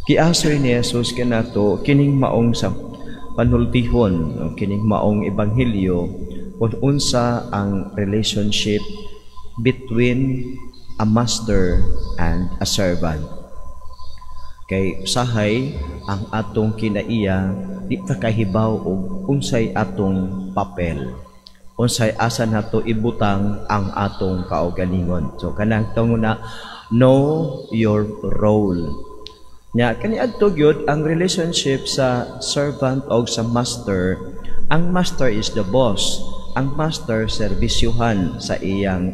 Kiasoy ni Jesus kanato kining maong sa panultihon, kining maong ebanghelyo kung unsa ang relationship between a master and a servant. Kay usahay ang atong kinaiya di ta kahibaw og unsay atong papel, unsay asa nato ibutang ang atong kaugalingon. So kanang tunguna, know your role. Nya kaniadto gyud ang relationship sa servant o sa master. Ang master is the boss. Ang master serbisyuhan sa iyang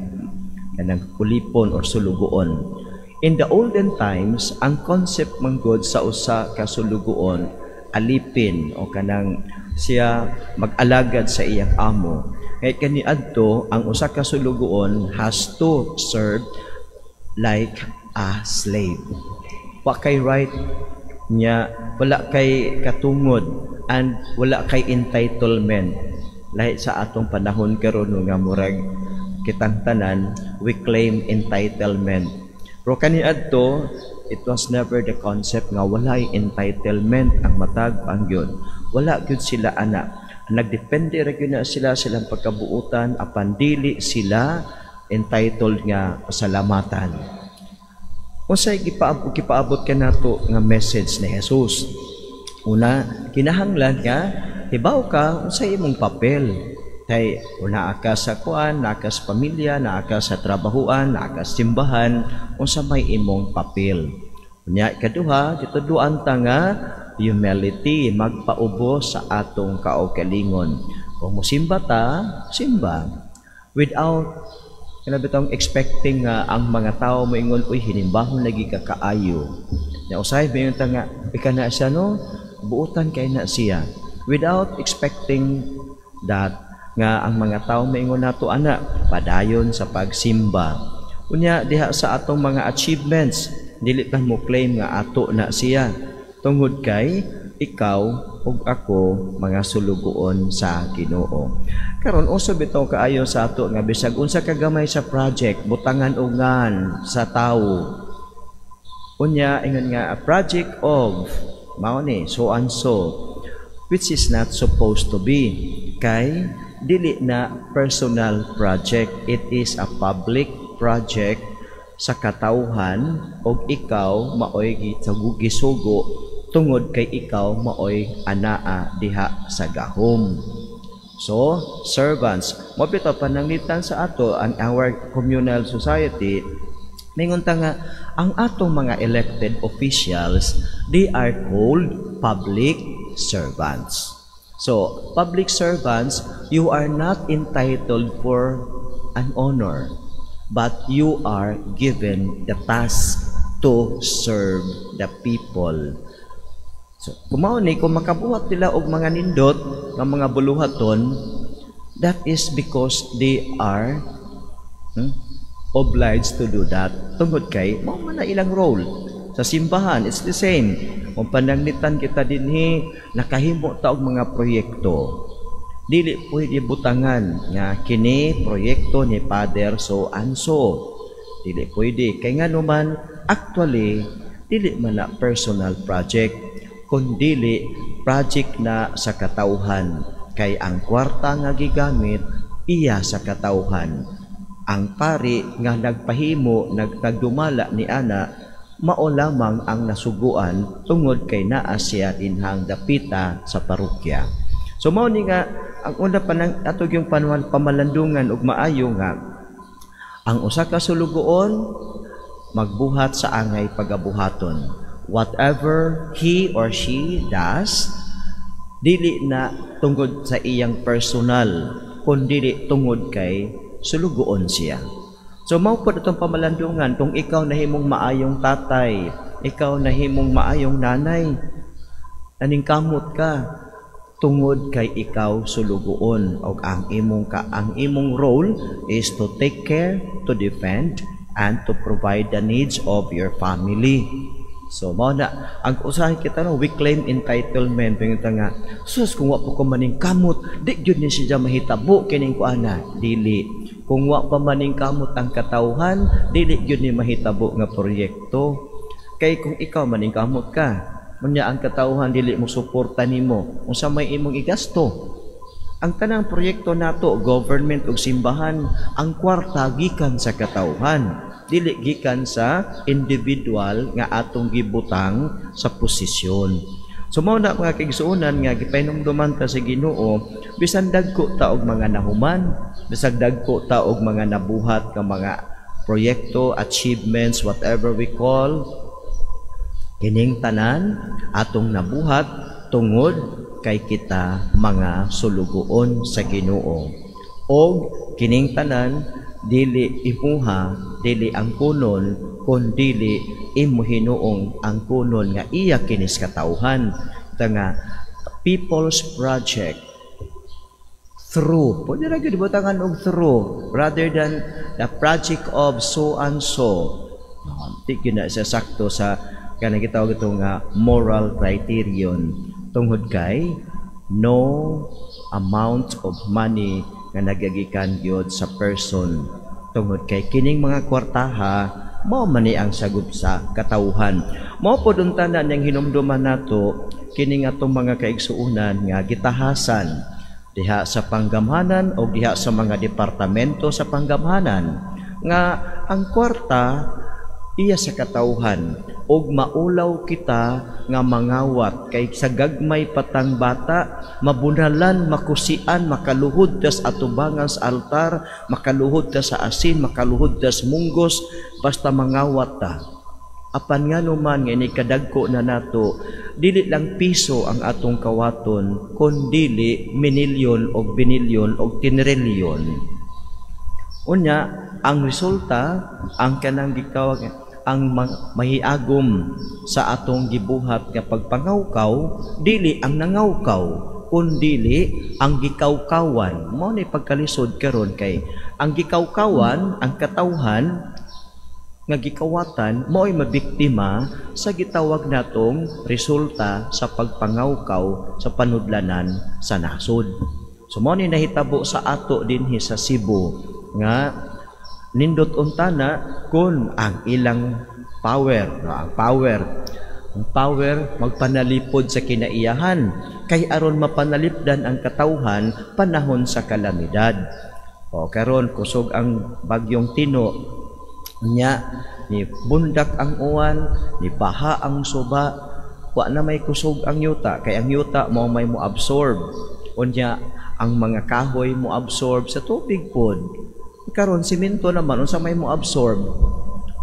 kanang kulipon or sulugoon. In the olden times, ang concept man gud sa usa ka sulugoon alipin o kanang siya mag-alagad sa iyang amo. Kay kaniadto ang usa ka sulugoon has to serve like a slave. Wa kay right niya, wala kay katungod and wala kay entitlement. Lahi sa atong panahon karon nga murag kitang tanan we claim entitlement. Pero kaniadto it was never the concept nga walay entitlement ang matag pangyod. Wala gyud sila ana. Nagdepende ra gyud na sila silang pagkabuutan apan dili sila entitled nga pasalamatan. Unsay gipaabot kanato nga message ni Jesus? Una, kinahanglan nga hibaw ka unsay imong papel. Kay una ka sa kuan, naa ka sa pamilya, naa ka sa trabahuan, naa ka sa simbahan, unsa may imong papel. Unya ikaduha, gituduan ta nga humility, magpaubo sa atong kaugalingon. Kung mosimba ta, simba without kinabitang expecting nga ang mga tao moingon, uy, hinimbahon lagi ka kaayo. Nya usahay ba yung nga, ika na siya no, buutan kay na siya. Without expecting that nga ang mga tao moingon nato ana, padayon sa pagsimba. Unya diha sa atong mga achievements, dili ta mo claim nga ato na siya. Tungod kay ikaw ug ako mga sulugoon sa Ginoo. Karon uso bitaw kaayo sa ato nga bisag unsa ka gamay sa project butangan ugan sa tawo. Unya ingon nga a project of mao ni so and so, which is not supposed to be. Kay dili na personal project, it is a public project sa katawhan og ikaw maoy gisugo tungod kay ikaw maoy anaa diha sa gahom. So, servants, mo bitaw pananglitan sa ato ang our communal society. Mingon ta nga ang atong mga elected officials, they are called public servants. So, public servants, you are not entitled for an honor, but you are given the task to serve the people. So, kung makabuhat nila og mga nindot ng mga buluhaton, that is because they are obliged to do that. Tungod kay, mao man na ilang role. Sa simbahan, it's the same. Kung pananglitan kita dinhi, nakahimo ta og mga proyekto. Dili pwede butangan nga kini proyekto ni Father so and so. Dili pwede. Kay nga naman, actually, dili man na personal project, kundili project na sa katawhan. Kay ang kwarta nga gigamit iya sa katawhan. Ang pari nga nagpahimo nagdumala ni ana mao lamang ang nasuguan tungod kay naa siya dinhang dapita sa parokya. So mao ni nga ang una pa nang atog yung pamalandungan ug maayo nga ang usa ka sulugoon magbuhat sa angay pagabuhaton. Whatever he or she does, dili na tungod sa iyang personal, kundi tungod kay sulugoon siya. So mao pod itong pamalandungan kung ikaw nahimong maayong tatay, ikaw nahimong maayong nanay, aning kamot ka tungod kay ikaw sulugoon og ang imong role is to take care, to defend, and to provide the needs of your family. So mao na ang usahay kita no, we claim entitlement pangita nga sus kung wa pa ko maning kamot di gyud ni siya mahitabo kining kuana. Dili, kung wa pa maning kamot ang katawhan dili gyud ni mahitabo nga proyekto. Kay kung ikaw maning kamot ka, unya ang katawhan dili mo suporta nimo, unsa may imong igasto? Ang tanang proyekto nato, government ug simbahan, ang kwarta gikan sa katawhan, dili gikan sa individual nga atong gibutang sa posisyon. So mao na mga kaigsuonan nga gipahinumduman ta sa Ginoo, bisan dagko ta og mga nahuman, bisan dagko ta og mga nabuhat nga mga proyekto, achievements, whatever we call, kining tanan atong nabuhat tungod kay kita mga sulugoon sa Ginoo. Og kining tanan dili imuha, dili ang kunon, kun dili imo hinuong ang kunon nga iya kinis katawhan. Nga people's project through, pwede na gyud butangan og through, rather than the project of so and so. Di na sa sakto sa kanang gitawag ito nga moral criterion. Tungod kay no amount of money nga nagagikan gyud sa person. Tungod kay kining mga kwartaha mao man ni ang sagup sa katawhan. Mao pod ang tanan yang hinumduman nato kining atong mga kaigsuonan nga gitahasan diha sa panggamhanan o diha sa mga departamento sa panggamhanan nga ang kwarta iya sa katawhan og maulaw kita nga mangawat kay sa gagmay patang bata mabunalan, makusian, makaluhod tas atubangan sa altar, makaluhod ta sa asin, makaluhod tas munggos, basta mangawat ta. Apan nga naman nga inikadagko na nato, dili lang piso ang atong kawaton, kundi minilyon o binilyon o tinrilyon. Unya, ang resulta, ang kanang gitawag ang mahiagom sa atong gibuhat nga pagpangawkaw, dili ang nangawkaw, kundi ang gikawkawan. Mao ni pagkalisod karon kay ang gikawkawan, ang katawhan nga gikawatan, mao'y mabiktima sa gitawag natong resulta sa pagpangawkaw sa panudlanan sa nasod. So mao ni nahitabo sa ato dinhi sa Cebu nga nindot untana kun ang ilang power, ang power magpanalipod sa kinaiyahan kay aron mapanalipdan ang katawhan panahon sa kalamidad. O karon kusog ang bagyong Tino nya ni bundak ang uwan, ni baha ang suba, wa na may kusog ang yuta kay ang yuta mao may mo absorb. Unya ang mga kahoy mo absorb sa tubig pod. Karon simento naman unsa may mo absorb.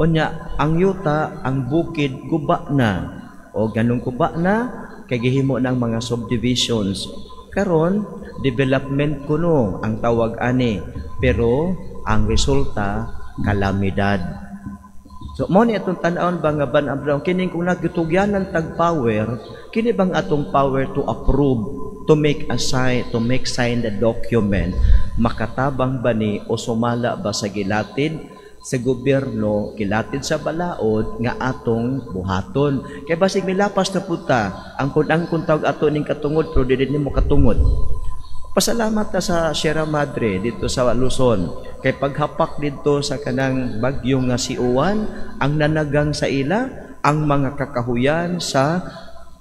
Unya ang yuta, ang bukid guba na. O ganung guba na kay gihimo ng mga subdivisions. Karon development kuno ang tawag ani, pero ang resulta kalamidad. So mo ni atong tan-awon ba nga ban-ablaw kining kung nagtugyanan tag power, kini bang atong power to approve, to make sign the document, makatabang ba ni o sumala ba sa gilatid sa gobyerno, gilatid sa balaod nga atong buhaton. Kay basig milapas na puta ang kung tawag ato ning katungod pero dili nimo katungod. Pasalamat ta sa Sierra Madre dito sa Luzon kay paghapak dito sa kanang bagyong nga si Uwan, ang nanagang sa ila ang mga kakahuyan sa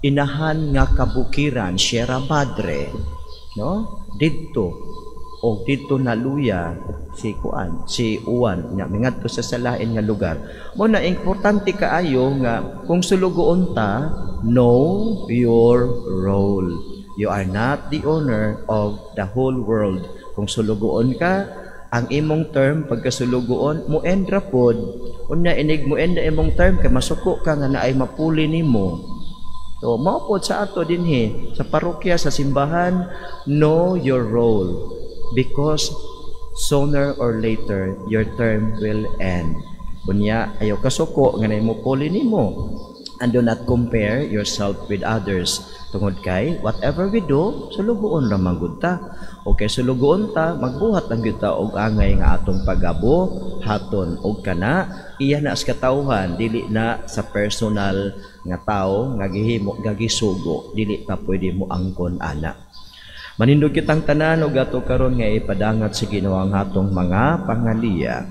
inahan nga kabukiran Sierra Madre, no? Dito naluya si Uwan nya mingadto sa salain nga lugar. Mo na importante kaayo nga kung sulugoon ta, know your role. You are not the owner of the whole world. Kung sulugoon ka, ang imong term pagkasulugoon mo endra pod. Unya inig mo enda imong term kay masuko ka nga naay mapuli nimo. So mao pod sa ato dinhi sa parokya sa simbahan, know your role because sooner or later your term will end. Unya ayaw kasuko nga naay mo puli nimo. And do not compare yourself with others. Tungod kay whatever we do, sulugoon ra man gud ta. Okay, sulugoon ta, magbuhat lang gyud ta og angay nga atong pagabo, haton og kana iya na sa katawhan, dili na sa personal nga tawo nga gihimo gagisugo, dili ta pwede mo angkon ana. Manindog kitang tanan og ato karon nga ipadangat sa Ginoo ang atong mga pangaliya.